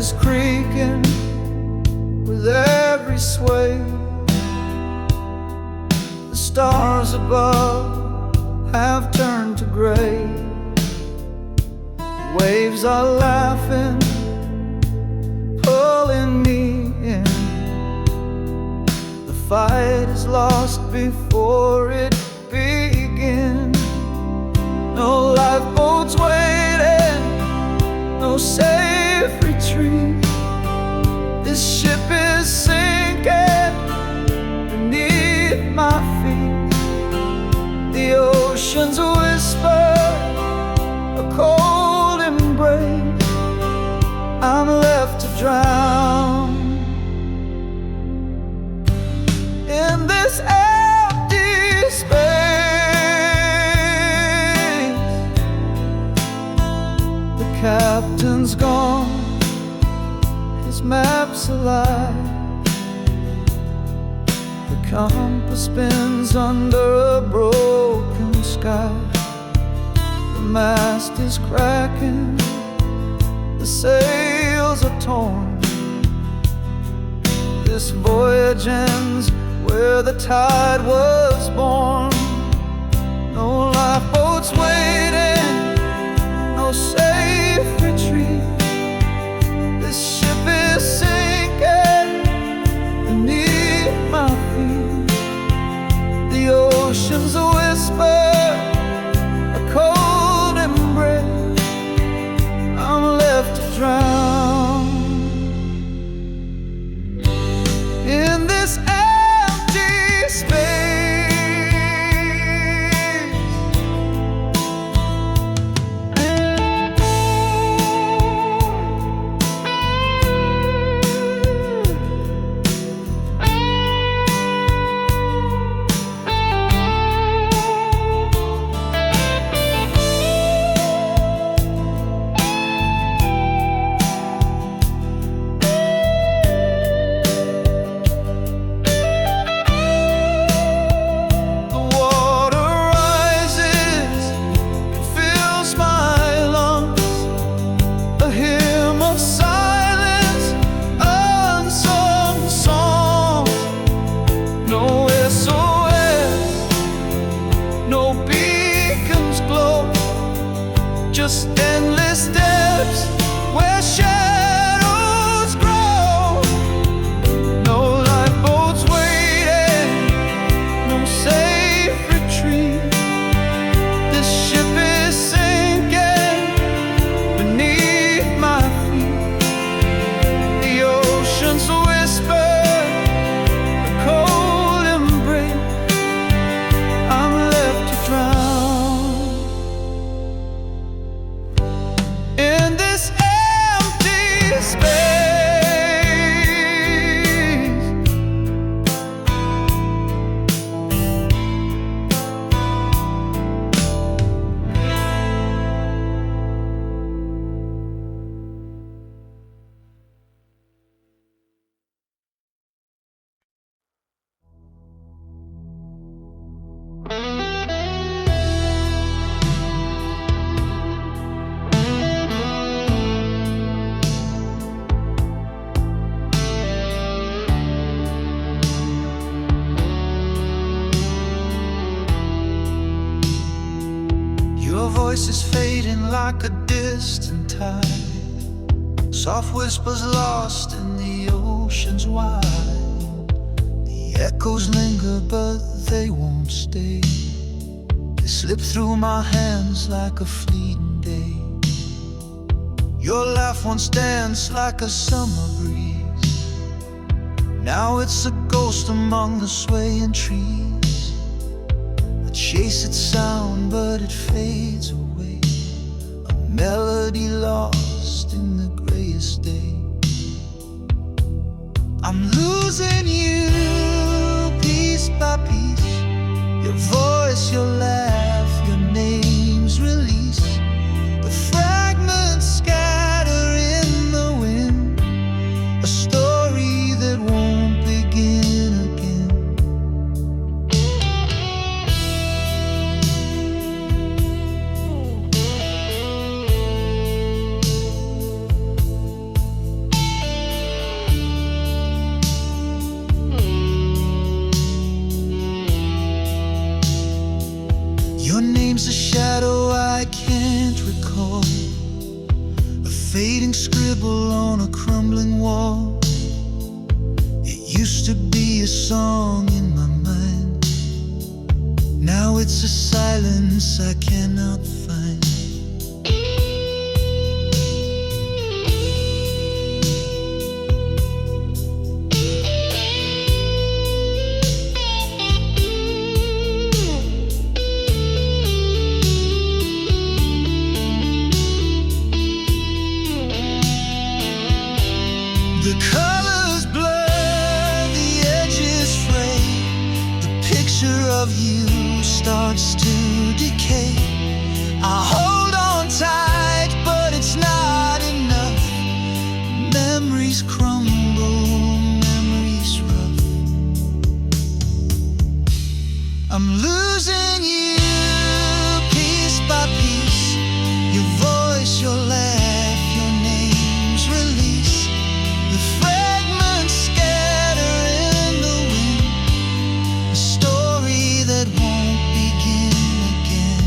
is creaking with every sway. The stars above have turned to gray. Waves are laughing, pulling me in. The fight is lost before it begins. No lifeboats waiting, no safe retreat. This ship is sinking beneath my feet. The ocean's whisper, a cold embrace. I'm left to drown in this empty space. The captain's gone, his map's alive. The compass spins under a broken sky. The mast is cracking, the sails are torn. This voyage ends where the tide was born. No lifeboats waiting, no safe retreat. This ship is sinking beneath my feet. The ocean's a whisper, a cold embrace. I'm left to drown in this empty space. Just endless steps where shadows grow. No lifeboats waiting, no safe retreat. This ship is sinking beneath my feet. The ocean's a whisper, a cold embrace. I'm left to drown in this empty space. Your voice is fading like a distant tide. Soft whispers lost in the oceans wide. The echoes linger but they won't stay. They slip through my hands like a fleeting day. Your laugh once danced like a summer breeze. Now it's a ghost among the swaying trees. Chase its sound, but it fades away. A melody lost in the grayest day. I'm losing you piece by piece. Your voice, your laugh, your name's release. The fragments scatter in the wind. A story that won't begin again. scribble on a crumbling wall. It used to be a song in my mind. Now it's a silence I cannot find. The colors blur, the edges fray. The picture of you starts to decay. I hold on tight, but it's not enough. Memories crumble, memories rough. I'm losing you piece by piece. Your voice, your laugh, your name's release. The fragments scatter in the wind, a story that won't begin again.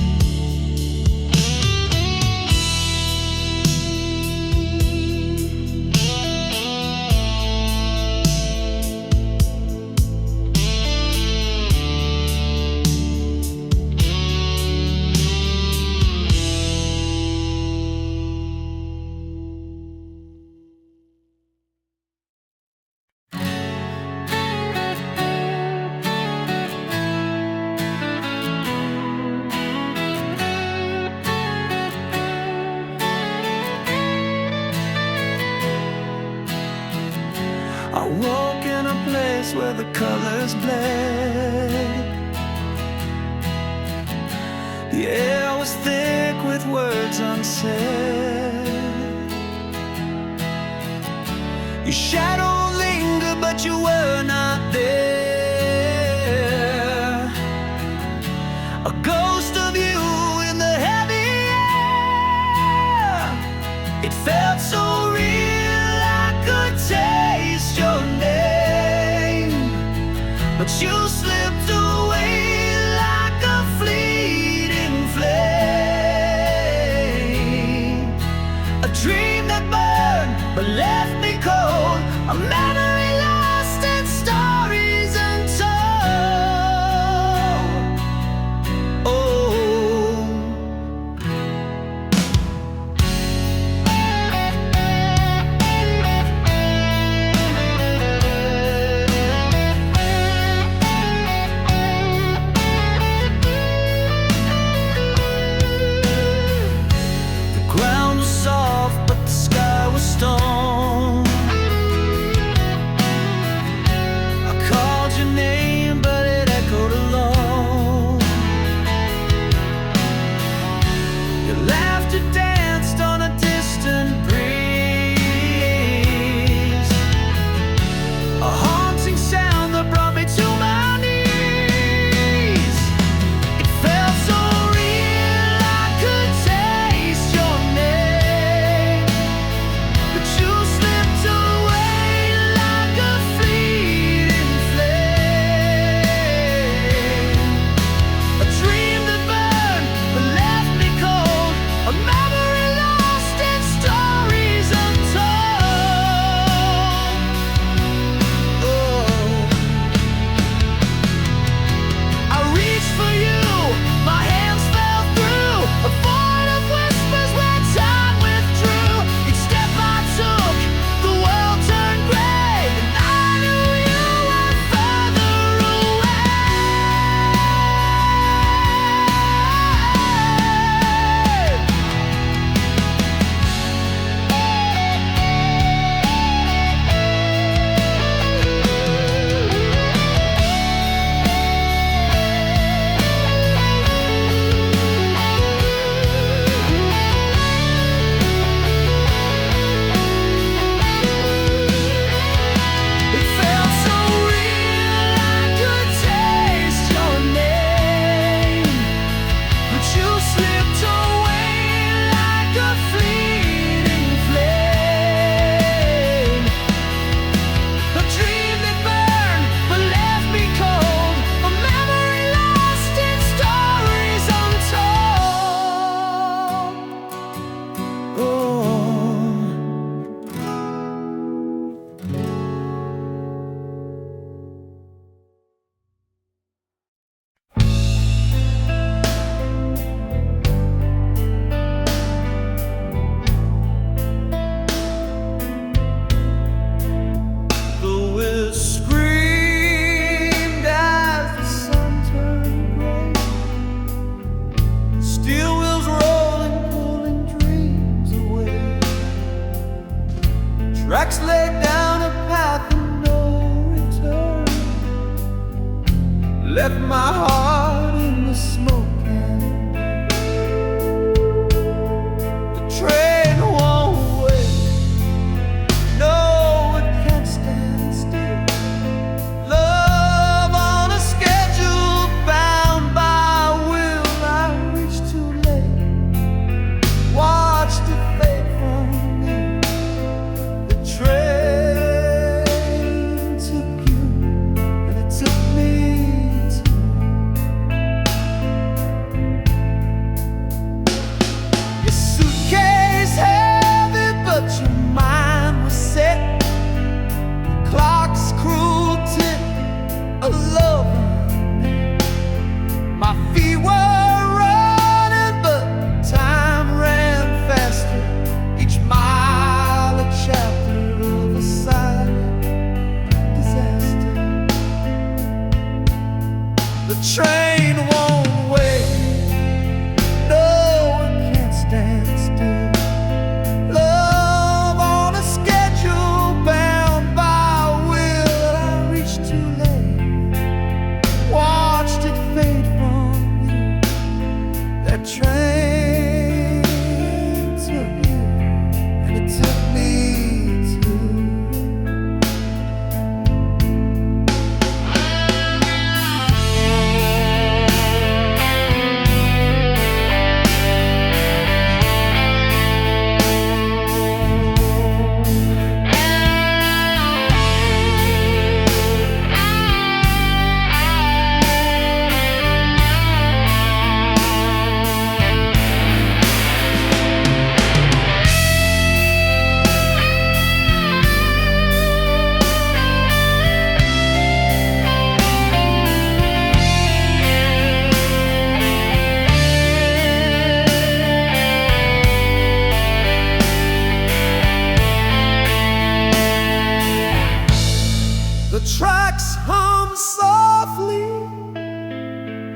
I walk in a place where the colors bled. The air was thick with words unsaid. Your shadow lingered, but you were not there. A ghost of you in the heavy air. It felt so real I could taste your name, but you slipped away like a fleeting flame. A dream that burned but left me cold. A memory lost in stories untold. Oh, left my heart in the smoke can. The train won't wait, no, it can't stand still. Love on a schedule, bound by will. I reached too late, watched it fade from me. The train took you, and it took me too. Your suitcase heavy, but your mind was set. Clock's cruel tick, a love. My feet were running, but time ran faster. Each mile a chapter of a silent disaster. The train won't wait, no, it can't stand still. Love on a schedule, bound by will. I reached too late, watched it fade from you. That train took you, and it took me too. The tracks hum softly,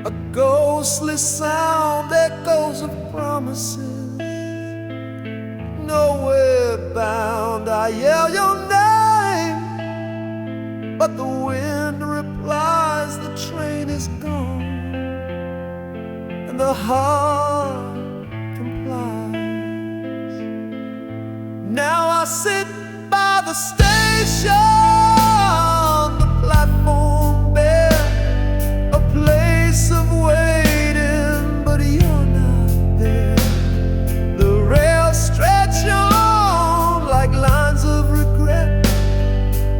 a ghostly sound, echoes of promises. Nowhere bound, I yell your name, but the wind replies the train is gone, and the heart complies. Now I sit by the station, the platform bare, a place of waiting, but you're not there. The rails stretch on like lines of regret,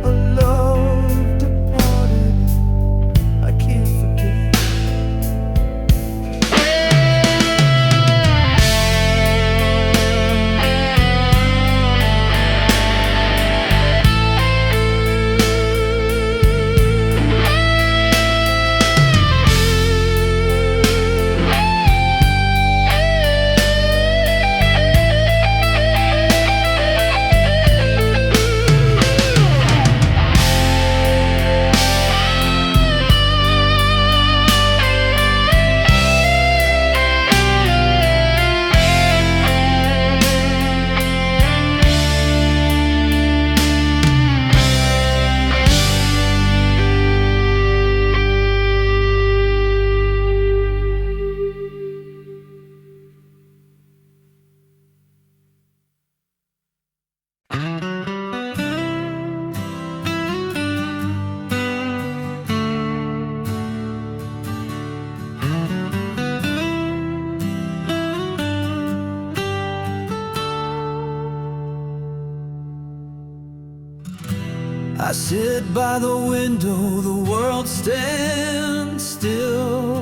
a love departed I can't forget. I sit by the window, the world stands still.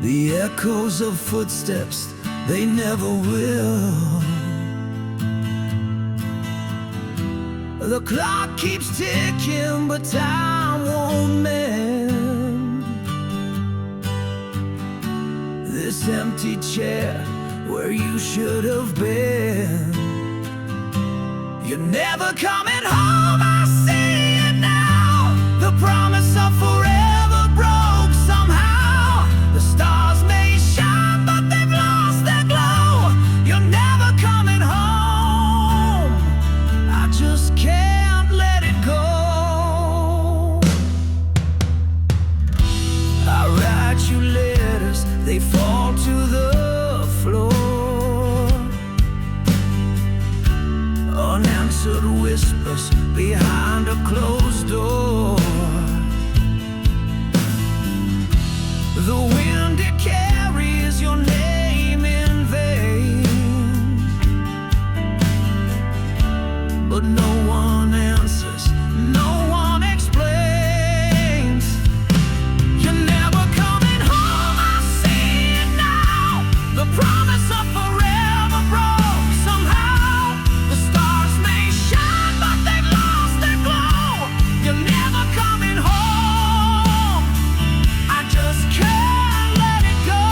The echoes of footsteps, they never will. The clock keeps ticking, but time won't mend this empty chair where you should have been. You're never coming home, I see it now. The promise of forever broke somehow. The stars may shine, but they've lost their glow. You're never coming home, I just can't let it go. muffled whispers behind a closed door. The wind, it carries your name in vain, but no one answers, no one explains. You're never coming home, I see it now. The promise of forever broke somehow. The stars may shine, but they've lost their glow. You're never coming home, I just can't let it go.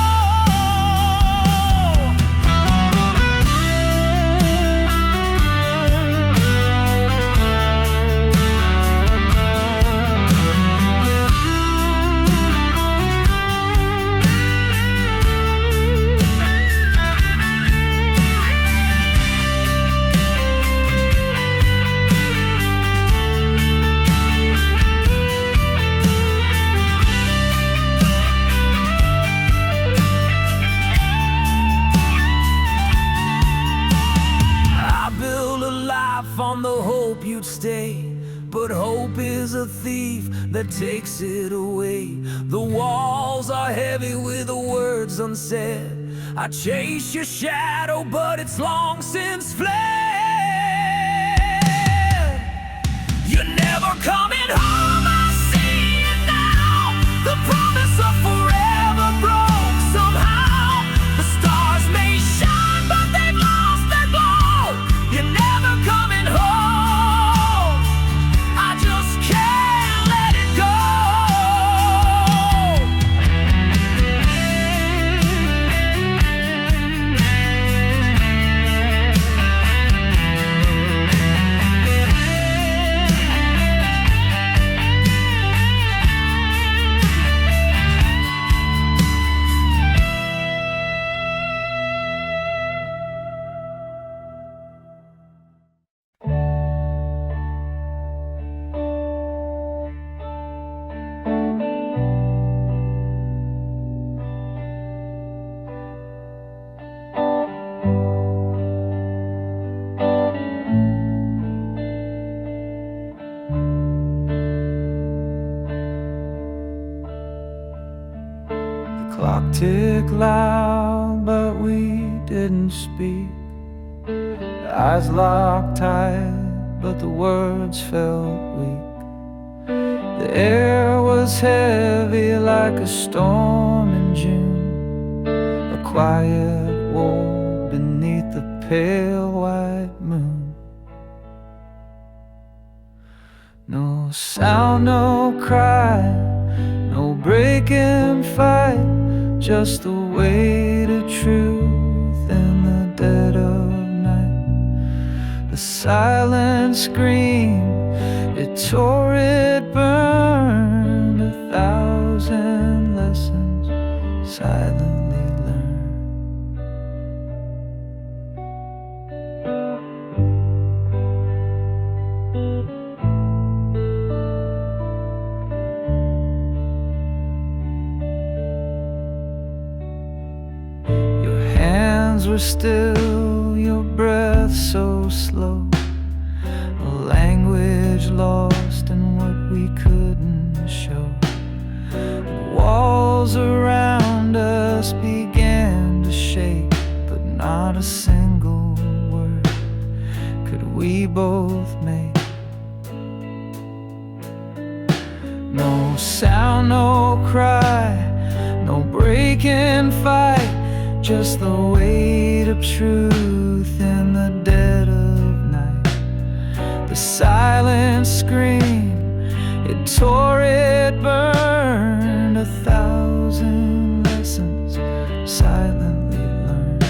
I built a life on the hope you'd stay, but hope is a thief that takes it away. The walls are heavy with the words unsaid. I chase your shadow, but it's long since fled. You're never coming home, I see it now. The promise of forever broke somehow. The stars may shine, but they've lost their glow. You're never coming home, I just can't let it go. The clock ticked loud, but we didn't speak. The eyes locked tight, but the words felt weak. The air was heavy like a storm in June, a quiet war beneath the pale white moon. No sound, no cry, no breaking fight, just the weight of truth in the dead of night. The silent scream, it tore, it burned, 1,000 lessons silently learned. Your hands were still, your breath so slow, a language lost in what we couldn't show. The walls around us began to shake, but not a single word could we both make. No sound, no cry, no breaking fight, just the weight of truth in the dead of night. The silent scream, it tore, it burned, 1,000 lessons silently learned.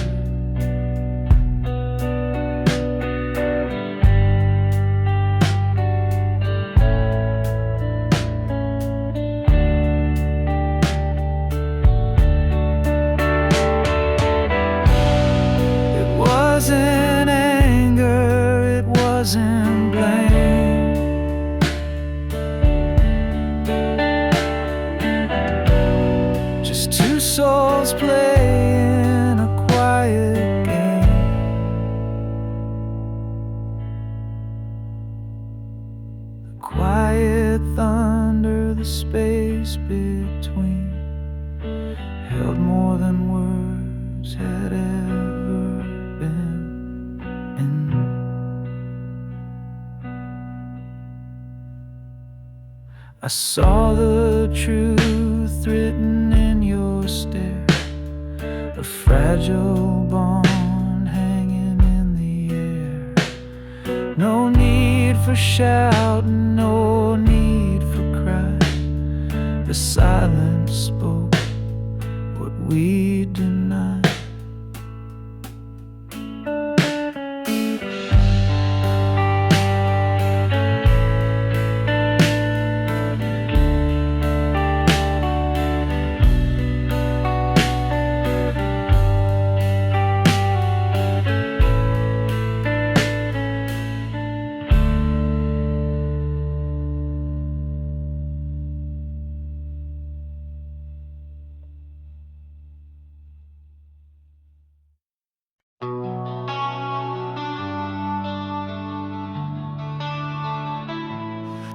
It wasn't anger, it wasn't blame. Just two souls playing quiet thunder, the space between held more than words had ever been. I saw the truth written in your stare, a fragile bond hanging in the air. No need for shouting, no need for crying. The silence spoke what we denied.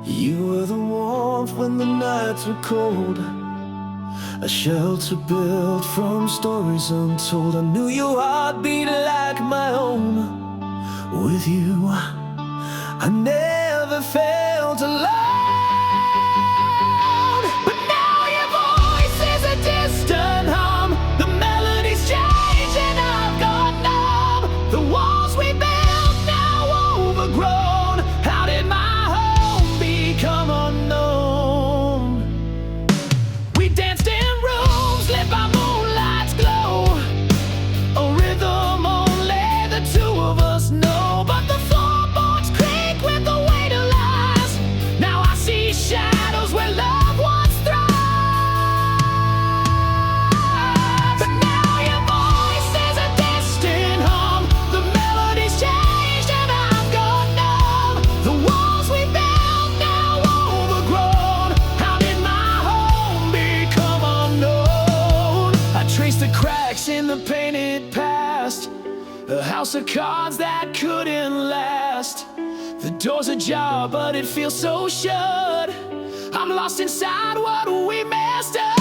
You were the warmth when the nights were cold, a shelter built from stories untold. I knew your heart beat like my own. With you, I never felt alone. But now your voice is a distant hum. The melody's changed and I've gone numb. The walls we built now overgrown. How did my become unknown? We danced in rooms lit by moonlight's glow, a rhythm only the two of us know. But the floorboards creak with the weight of lies. Now I see shadows where love once thrived. But now your voice is a distant hum. The melody's changed and I've gone numb. The walls we built the cracks in the painted past, a house of cards that couldn't last. The door's ajar, but it feels so shut. I'm lost inside what we messed up.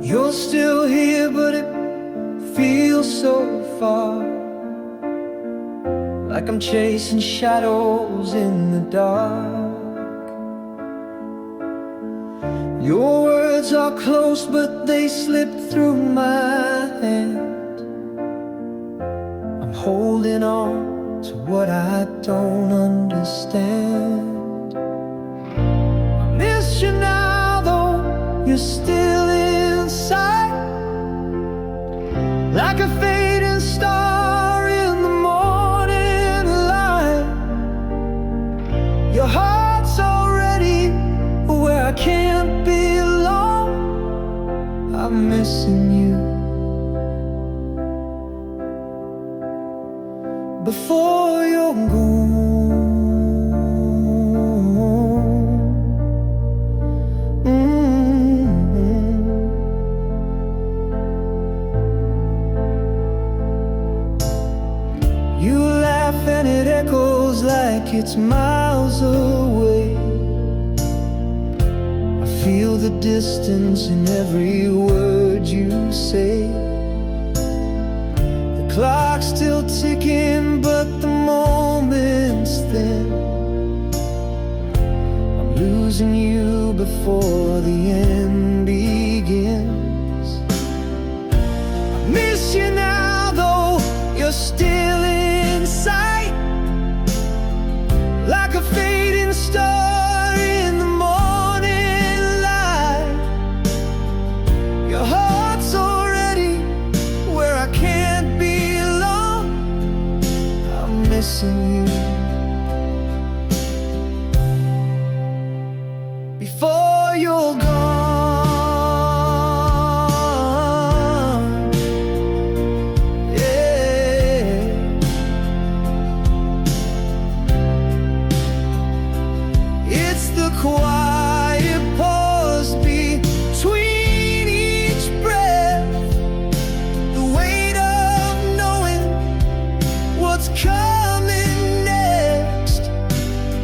You're still here, but it feels so far, like I'm chasing shadows in the dark. Your words are close, but they slip through my hand. I'm holding on to what I don't understand. I miss you now, though you're still inside, like a fading star in the morning light. Your heart's already where I can't belong. I'm missing you. Before you're gone, miles away. I feel the distance in every word you say. The clock's still ticking, but the moment's thin. I'm losing you before the end begins. I miss you now, though you're still in sight, like a fading star in the morning light. Your heart's already where I can't be alone. I'm missing you. Before you're gone, yeah. It's the quiet pause between each breath, the weight of knowing what's coming next.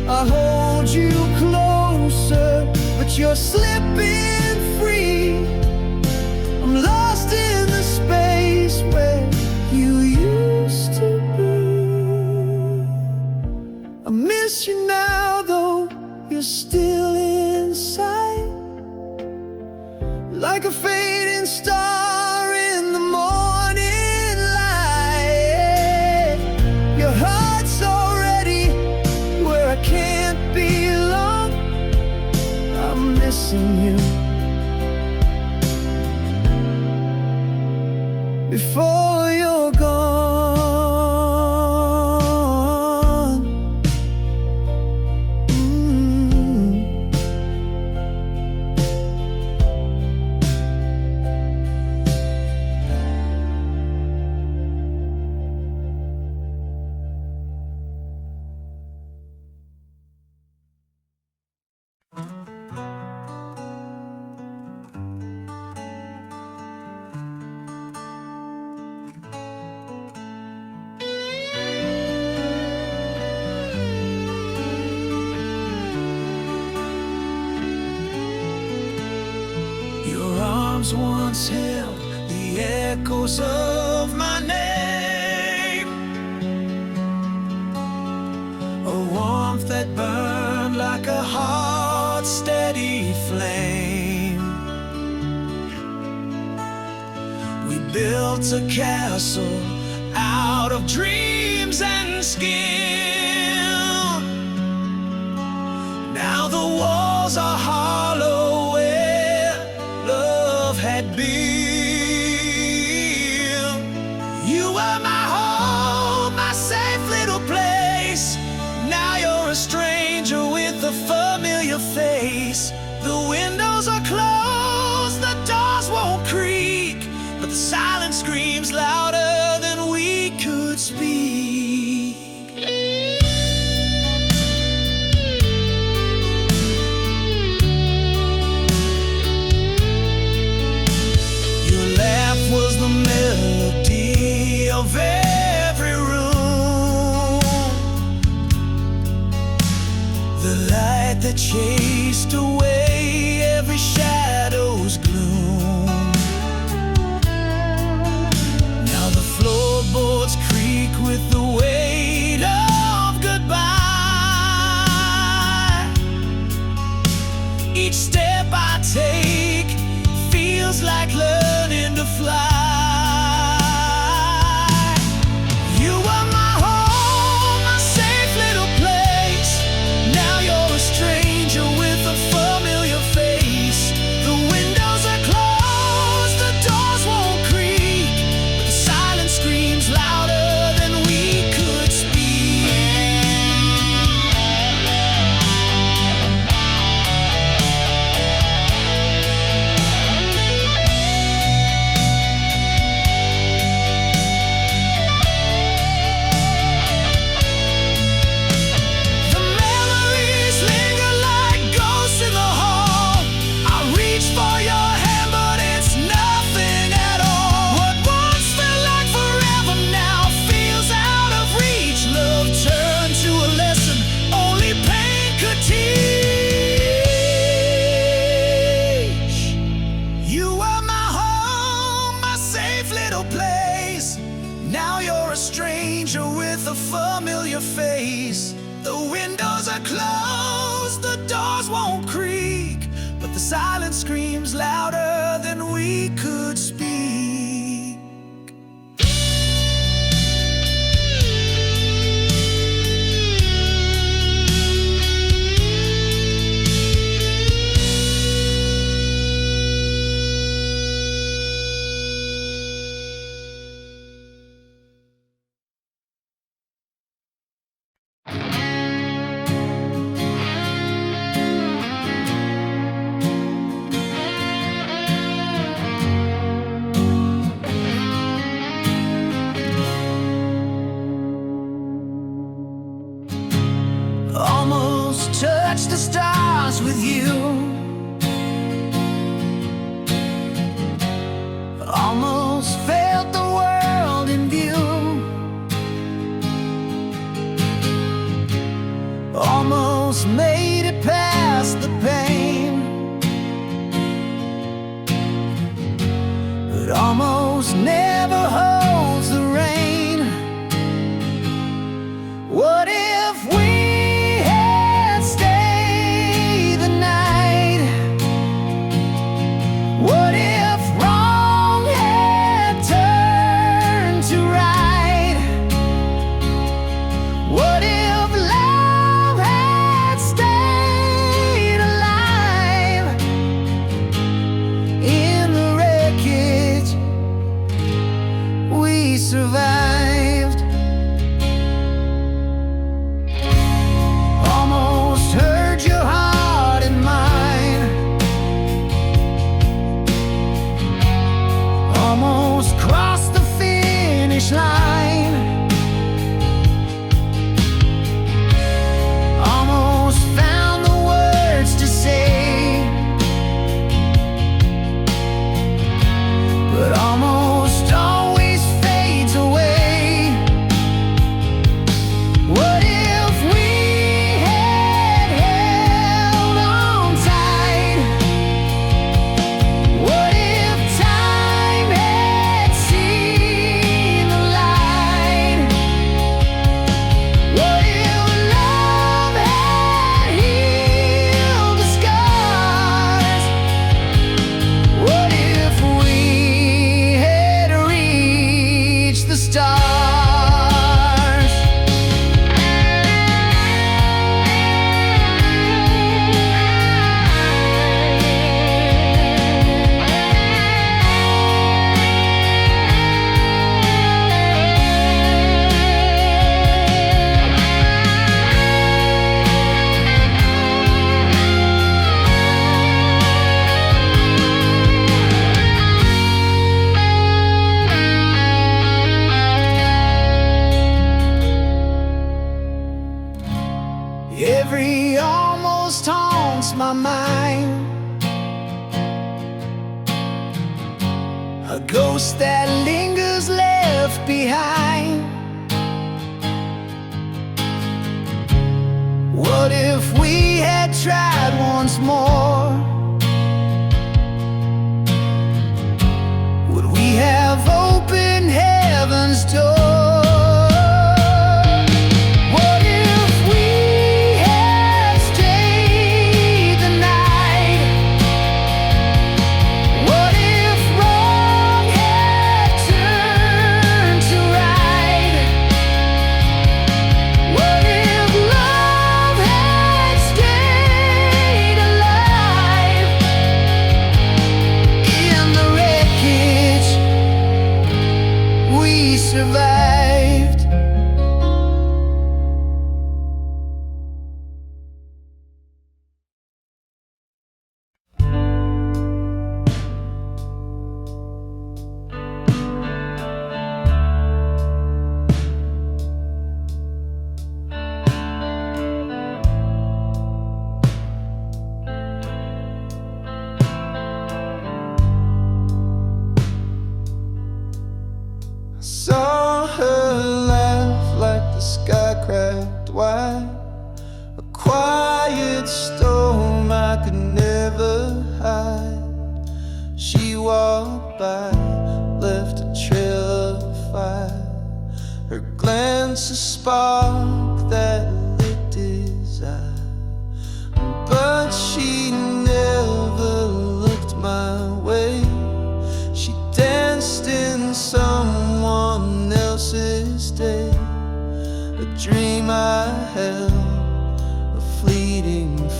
I hold you closer, but you're slipping free. I'm lost in the space where you used to be. I miss you now, though you're still in sight, like a fading star in the morning light. Your heart's already where I can't be alone. I'm missing you. Before you're gone, your arms once held the echoes of my name, a warmth that burned like a hot, steady flame. We built a castle out of dreams and skill. Now the walls are hollow where love had been. You were my home, my safe little place. Now you're a stranger with a familiar face. The windows are closed, the doors won't creak, but the silence screams louder than we could speak. Your laugh was the melody of every room, the light that chased away every shadow's gloom. Now the floorboards creak with the weight of goodbye. Each step I take feels like learning to fly. You were my home, my safe little place. Now you're a stranger with a familiar face. The windows are closed, the doors won't creak, but the silence screams louder than we could speak. silence screams louder than we could speak. Almost touched the stars with you, almost felt the world in view, almost made it past the pain, but almost never holds the rain. What if we what if wrong had turned to right? What if love had stayed alive? In the wreckage, we survived. Almost heard your heart and mine, almost crossed the finish line, almost found the words to say, but almost always fades away. What if we had held on tight? What if time had seen the light? What if love had healed the scars? What if we had reached the stars? Every almost haunts my mind, a ghost that lingers left behind. What if we had tried once more? Would we have opened heaven's door? What if we had stayed the night? What if wrong had turned to right? What if love had stayed alive? In the wreckage, we survived. Saw her laugh like the sky cracked wide, a quiet storm I could never hide. She walked by, left a trail of fire, her glance a spark that lit desire, but she never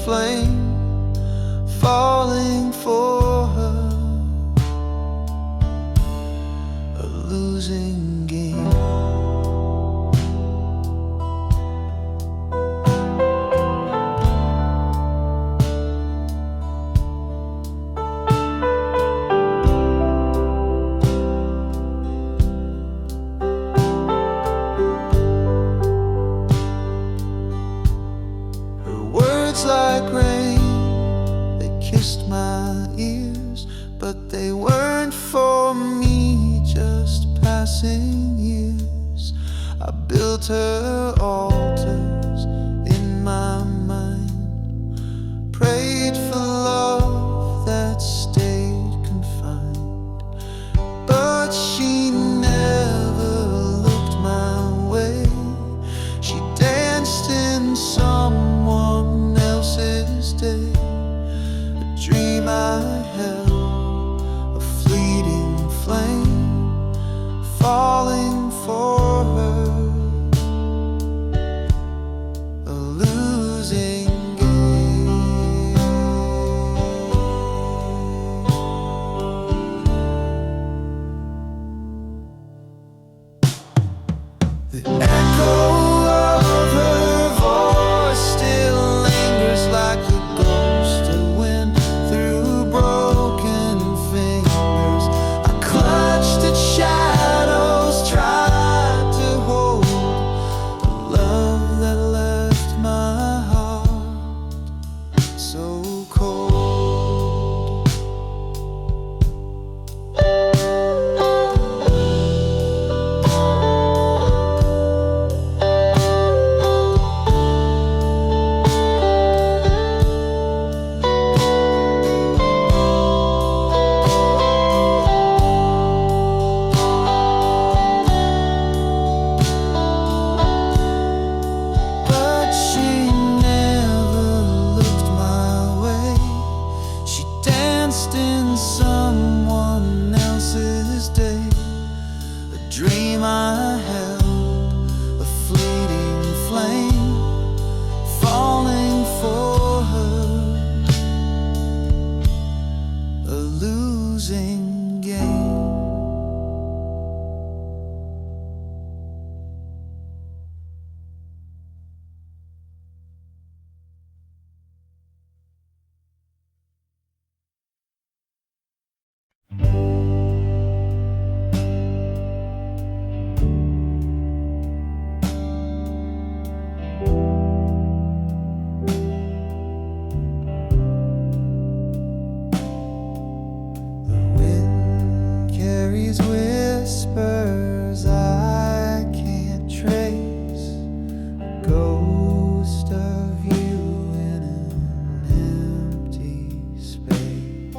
flame, falling for her, a losing game. Like rain, they kissed my ears, but they weren't for me, just passing years. I built her altars in my mind, prayed for love that stayed confined, but she never looked my way. She danced in someone else's day, a dream I held, a fleeting flame, falling for her, a losing game. The echo of her voice still lingers like a ghost of wind through broken fingers. I clutched at shadows, tried to hold a love that left my heart so cold. But she never looked my way. She danced in someone else's day, a dream I held, a fleeting flame, falling for her, a losing game. Carries whispers I can't trace, a ghost of you in an empty space.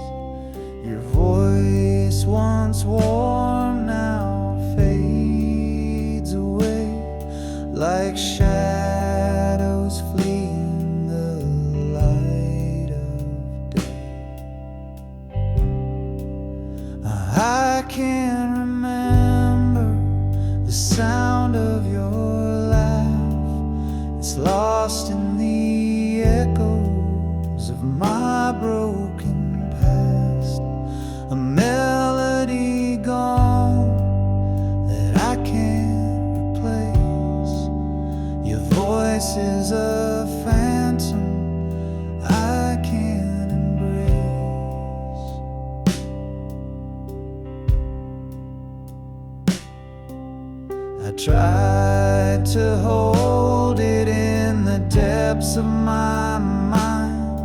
Your voice, once warm, now fades away, like shadows fleeing the light of day. I can't remember the sound of your laugh. It's lost in the echoes of my broken past. A melody gone that I can't replace. Your voice is a phantom I can't embrace. I tried to hold it in the depths of my mind,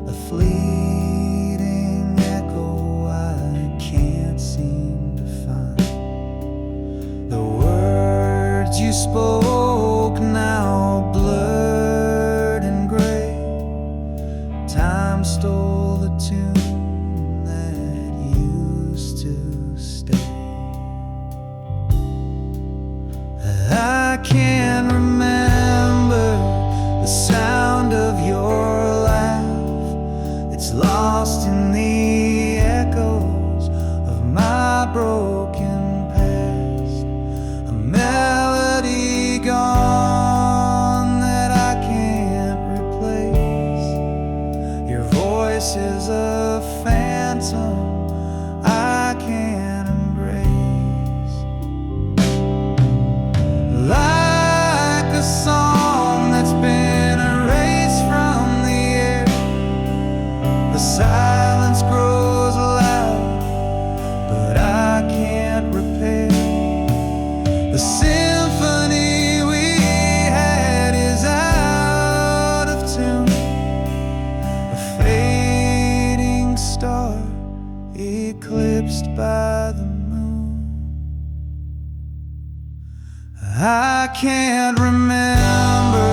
a fleeting echo I can't seem to find. The words you spoke now blurred and gray. Time stole the tune that used to stay. I can't remember the sound of voice is a phantom I can't embrace. Like a song that's been erased from the air, the silence grows loud, but I can't repair. The symphony we had is out of tune, a fading star eclipsed by the moon. I can't remember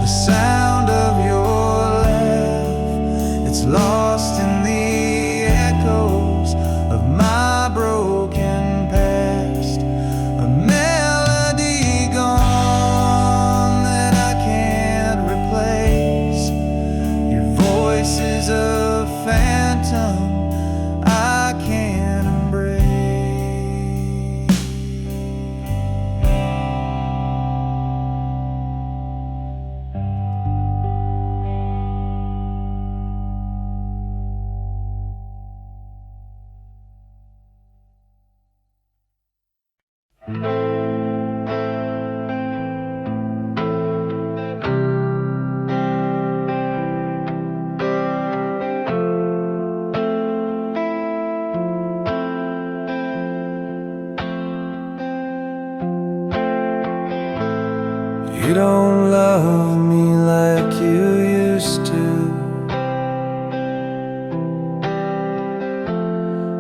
the sound of your laugh. It's lost in the echoes of my broken past, a melody gone that I can't replace. Your voice is a phantom I can't embrace. You don't love me like you used to.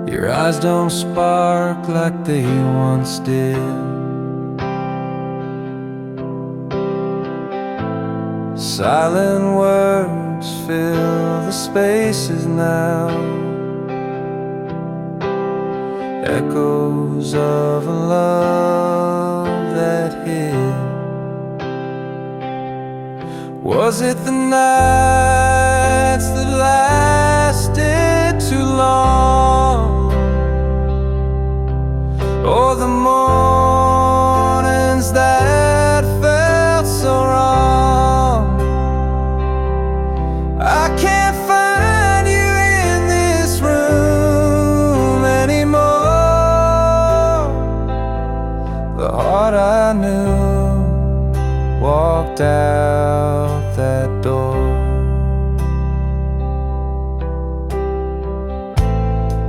Your eyes don't spark like they once did. Silent words fill the spaces now, echoes of a love that hid. Was it the nights that lasted too long, or the mornings that felt so wrong? I can't find you in this room anymore. The heart I knew walked out that door.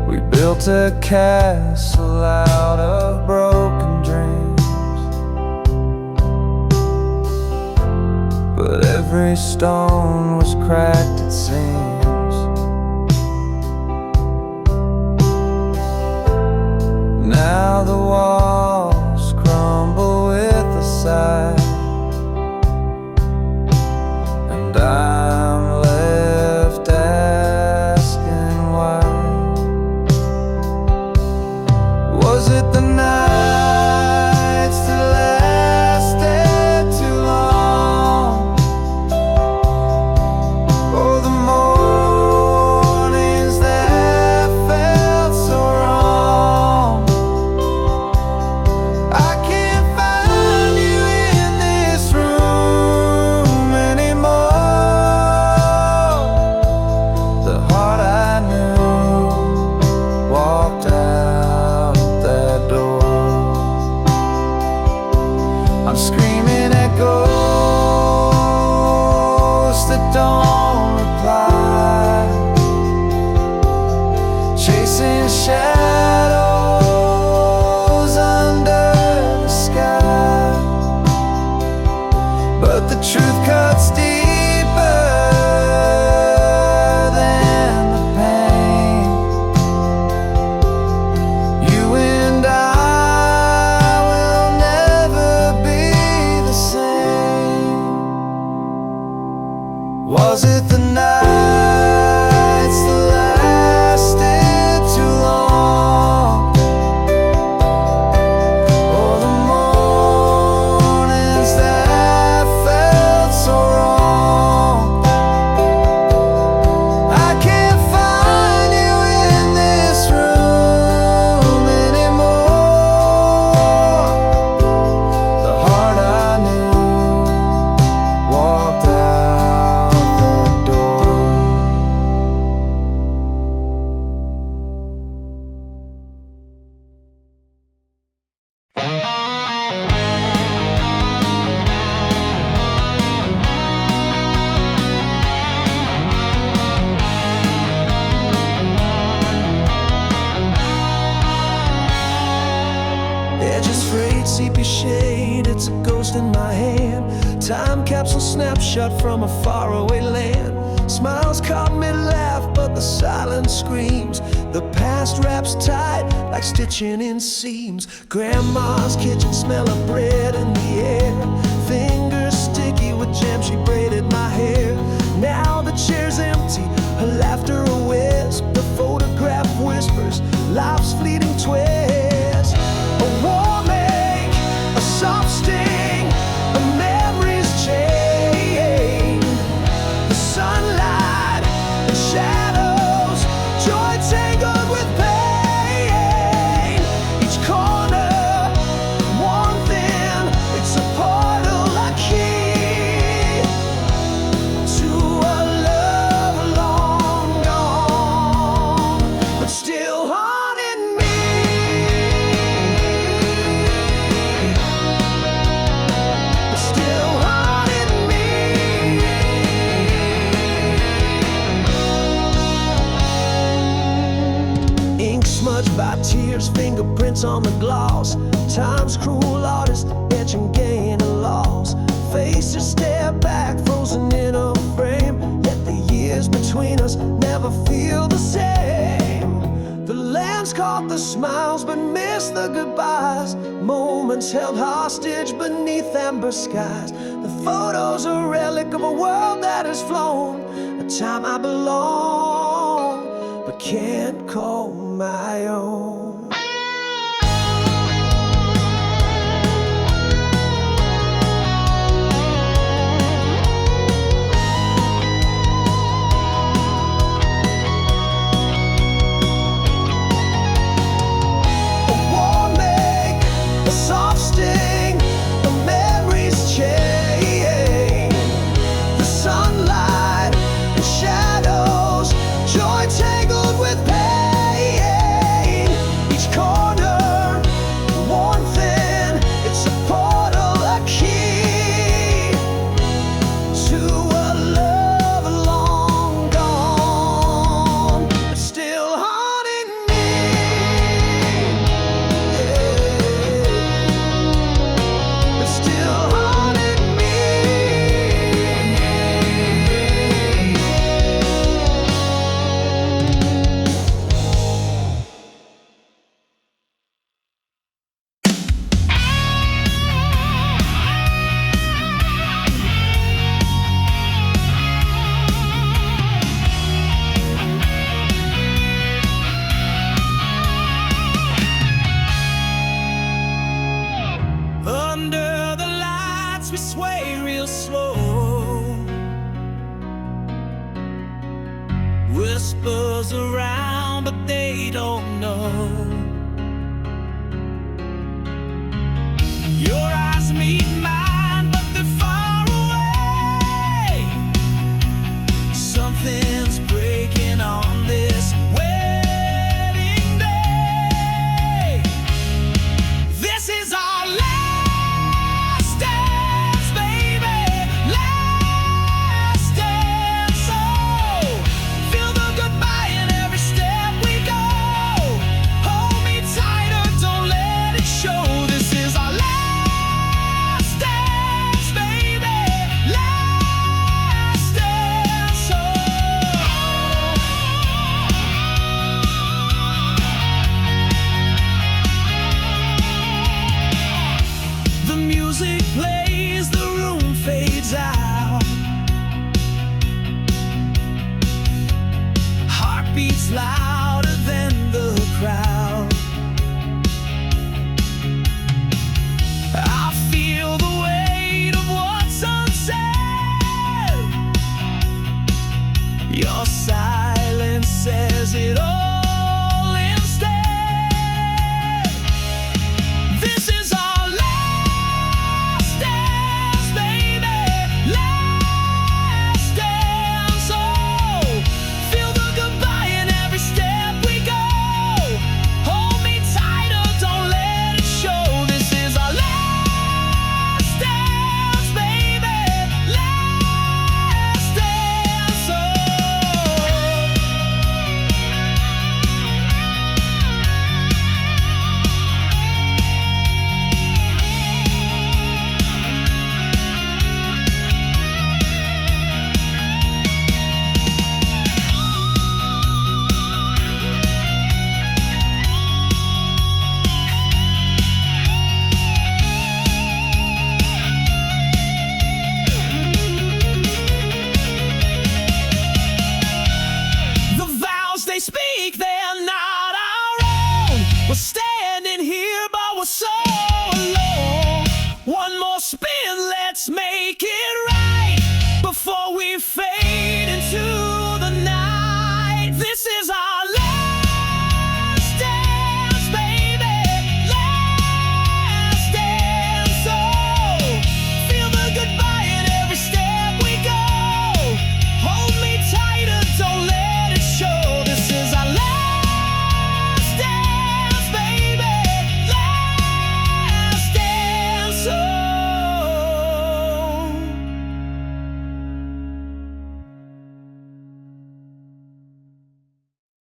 We built a castle out of broken dreams, but every stone was cracked, it seems. Now the walls crumble with a sigh, and I'm left asking why. Was it the nights that lasted too long, or the mornings that felt so wrong? I can't find you in this room anymore. The heart I knew walked out that door. I'm screaming at ghosts that don't reply, chasing shadows under the sky. But the truth cuts deeper than the pain. You and I will never be the same. Was it the nights that lasted too long, or the mornings that felt so wrong? I can't find you in this room anymore. The heart I knew walked out the door. shade, it's a ghost in my hand. Time capsule snapshot from a faraway land. Smiles caught me laugh, but the silence screams. The past wraps tight like stitching in seams. Grandma's kitchen, smell of bread in the air. Fingers sticky with jam, she braided my hair. Now the chair's empty, her laughter a wisp. The photograph whispers life's fleeting twist. A warm ache, a soft sting, a memory's chain. The sunlight and shadows, joy tangled with pain. Each corner, one thing, it's a portal, a key to a love long gone, but still haunting me. But still haunting me. Ink smudged by tears, fingerprints on the gloss. Time's cruel artist, etching gain and loss. Faces stare back, frozen in a frame. Yet the years between us never feel the same. The lens caught the smiles but missed the goodbyes. Moments held hostage beneath amber skies. The photos a relic of a world that has flown. A time I belong but can't call my own. A warm ache, a soft sting, a memory's chain. The sunlight and shadows, joy tangled with pain. Each corner, one thing, it's a portal, a key to a love long gone, but still haunting me. Yeah. But still haunting me. Under the lights we sway real slow. Whispers around but they don't know. Your eyes meet mine but they're far away. Something's breaking on this wedding day. This is our last dance, baby. Last dance. So feel the goodbye in every step we go. Hold me tighter, don't let it show. This is our last dance, baby. Last dance. So the music plays, the room fades out. Heartbeats louder than the crowd. I feel the weight of what's unsaid. Your silence says it all.